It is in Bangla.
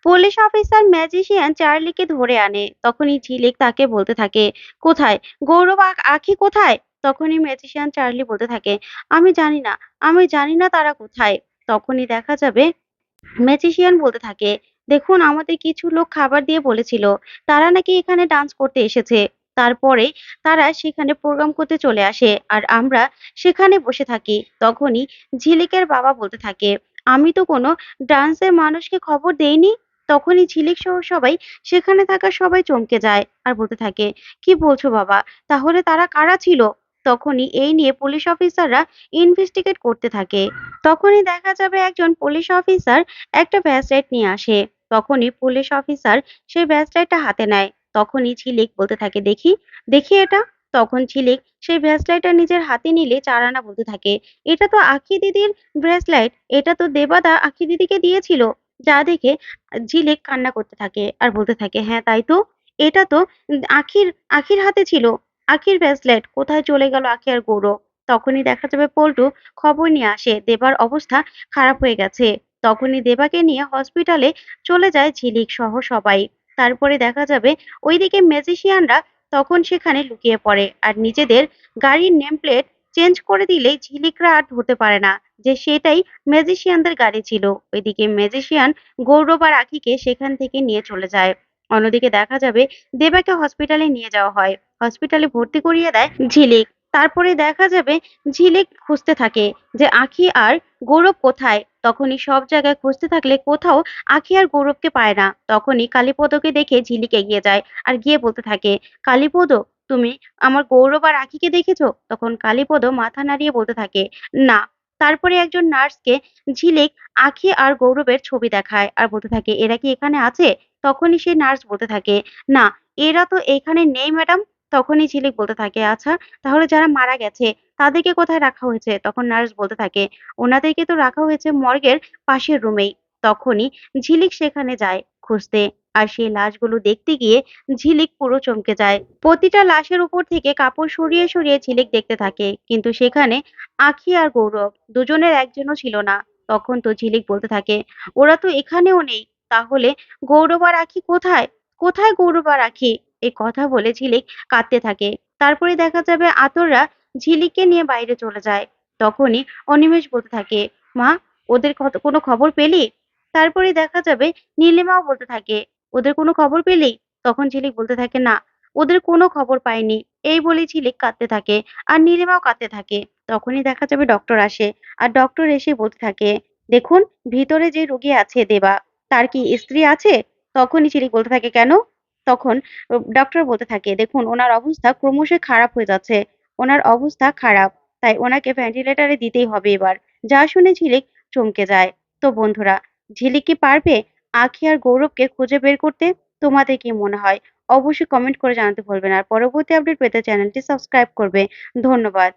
পুলিশ অফিসার ম্যাজিশিয়ান চার্লিকে ধরে আনে। তখনই ঝিলিক তাকে বলতে থাকে, কোথায় গৌরব, আখি কোথায়? তখনই ম্যাজিশিয়ান চার্লি বলতে থাকে, আমি জানি না, আমি জানি না তারা কোথায়। তখনই দেখা যাবে ম্যাজিশিয়ান বলতে থাকে, দেখুন আমাদের কিছু লোক খাবার দিয়ে বলেছিল তারা নাকি এখানে ডান্স করতে এসেছে। তারপরে তারা সেখানে প্রোগ্রাম করতে চলে আসে আর আমরা সেখানে বসে থাকি। তখনই ঝিলিকের বাবা বলতে থাকে, আমি তো কোনো ডান্সের মানুষকে খবর দেইনি। তখনই ঝিলিক সহ সবাই, সেখানে থাকা সবাই চমকে যায় আর বলতে থাকে, কি বলছো বাবা, তাহলে তারা কারা ছিল? তখনই এই নিয়ে পুলিশ অফিসাররা ইনভেস্টিগেট করতে থাকে। তখনই দেখা যাবে একজন পুলিশ অফিসার একটা ব্যাসলাইট নিয়ে আসে। তখনই পুলিশ অফিসার সেই ব্যাসলাইটটা হাতে নেয়। তখনই ঝিলিক বলতে থাকে, দেখি, দেখি এটা। তখন ঝিলিক সেই ব্রেসলাইটটা নিজের হাতে নিলে চারানা বলতে থাকে, এটা তো আখি দিদির ব্রেসলাইট, এটা তো দেবাদা আখি দিদিকে দিয়েছিল। যা দেখে ঝিলিক কান্না করতে থাকে আর বলতে থাকে, হ্যাঁ তাই তো, এটা তো আখির আখির হাতে ছিল। আখির ব্রেসলাইট কোথায় চলে গেল আখি আর গৌরব? তখনই দেখা যাবে পল্টু খবর নিয়ে আসে দেবার অবস্থা খারাপ হয়ে গেছে। তখনই দেবাকে নিয়ে হসপিটালে চলে যায় ঝিলিক সহ সবাই। তারপরে দেখা যাবে ওইদিকে ম্যাজিশিয়ানরা তখন সেখানে লুকিয়ে পড়ে আর নিজেদের গাড়ির নেম প্লেট চেঞ্জ করে দিলেই ঝিলিকরা আর ধরতে পারে না যে সেটাই ম্যাজিশিয়ানদের গাড়ি ছিল। ওইদিকে ম্যাজিশিয়ান গৌরব আর আখিকে সেখান থেকে নিয়ে চলে যায়। অন্যদিকে দেখা যাবে দেবাকে হসপিটালে নিয়ে যাওয়া হয়, হসপিটালে ভর্তি করিয়ে দেয় ঝিলিক। তারপরে দেখা যাবে ঝিলিক খুঁজতে থাকে যে আখি আর গৌরব কোথায়। তখনই সব জায়গায় খুঁজতে থাকলে কোথাও আখি আর গৌরবকে পায় না। তখনই কালীপদকে দেখে ঝিলিক এগিয়ে যায় আর গিয়ে বলতে থাকে, কালীপদ, তুমি আমার গৌরব আর আখিকে দেখেছো? তখন কালীপদ মাথা নাড়িয়ে বলতে থাকে, না। তারপরে একজন নার্সকে ঝিলিক আখি আর গৌরবের ছবি দেখায় আর বলতে থাকে, এরা কি এখানে আছে? তখনই সেই নার্স বলতে থাকে, না, এরা তো এখানে নেই ম্যাডাম। তখনই ঝিলিক বলতে থাকে, আচ্ছা, তাহলে যারা মারা গেছে তাদেরকে কোথায় রাখা হয়েছে? তখন নার্স বলতে থাকে, ওনাদেরকে তো রাখা হয়েছে মর্গের পাশের রুমেই। তখনই ঝিলিক সেখানে যায় খুঁজতে। আর সেই লাশগুলো দেখতে গিয়ে ঝিলিক পুরো চমকে যায়। প্রতিটা লাশের উপর থেকে কাপড় সরিয়ে সরিয়ে ঝিলিক দেখতে থাকে, কিন্তু সেখানে আখি আর গৌরব দুজনের একজনও ছিল না। তখন তো ঝিলিক বলতে থাকে, ওরা তো এখানেও নেই, তাহলে গৌরব আর আখি কোথায়? কোথায় গৌরব আর আখি? এই কথা বলে ঝিলিক কাঁদতে থাকে। তারপরে দেখা যাবে আতররা ঝিলিককে নিয়ে বাইরে চলে যায়। তখনই অনিমেষ বলতে থাকে, মা, ওদের কোনো খবর পেলি? তারপরে দেখা যাবে নীলিমাও বলতে থাকে, ওদের কোনো খবর পেলি? তখন ঝিলিক বলতে থাকে, না, ওদের কোনো খবর পাইনি। এই বলে ঝিলিক কাঁদতে থাকে আর নীলিমাও কাঁদতে থাকে। তখনই দেখা যাবে ডক্টর আসে আর ডক্টর এসে বলতে থাকে, দেখুন, ভিতরে যে রোগী আছে দেবা, তার কি স্ত্রী আছে? তখনই ঝিলিক বলতে থাকে, কেন? তখন ডক্টর বলতে থাকে, দেখুন ওনার অবস্থা ক্রমশ খারাপ হয়ে যাচ্ছে, ওনার অবস্থা খারাপ, তাই ওনাকে ভেন্টিলেটরে দিতেই হবে এবার। যা শুনে ঝিলিক চমকে যায়। তো বন্ধুরা, ঝিলিক কি পারবে আখি আর গৌরবকে খুঁজে বের করতে? তোমাদের কি মনে হয়? অবশ্যই কমেন্ট করে জানাতে ভুলবেন। আর পরবর্তী আপডেট পেতে চ্যানেলটি সাবস্ক্রাইব করবে। ধন্যবাদ।